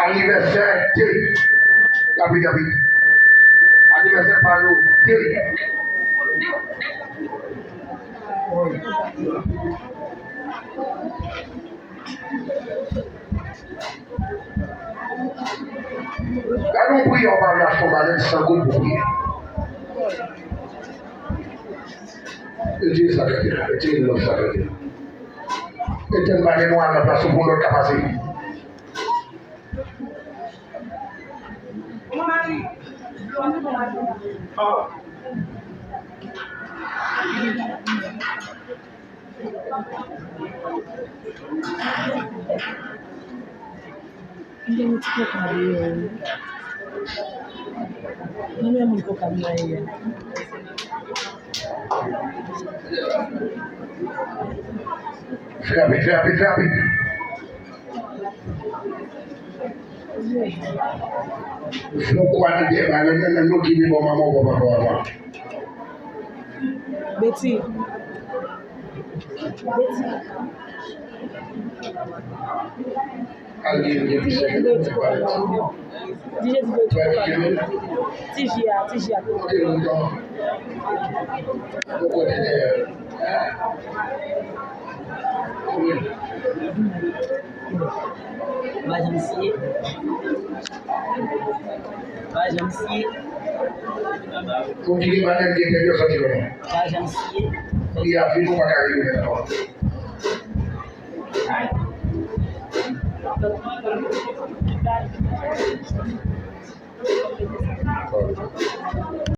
Anniversaire T. Gabi. Anniversaire Palo T. Allons prier, on va la former sans goût pour prier. Dieu s'arrête là, Dieu nous s'arrête là. Et tu vas aller voir la place pour notre capacité. Fais rapide. Faut quoi te dire, nous qui vivons maman, papa. Betty. Allez, continue à dire que il y a plus de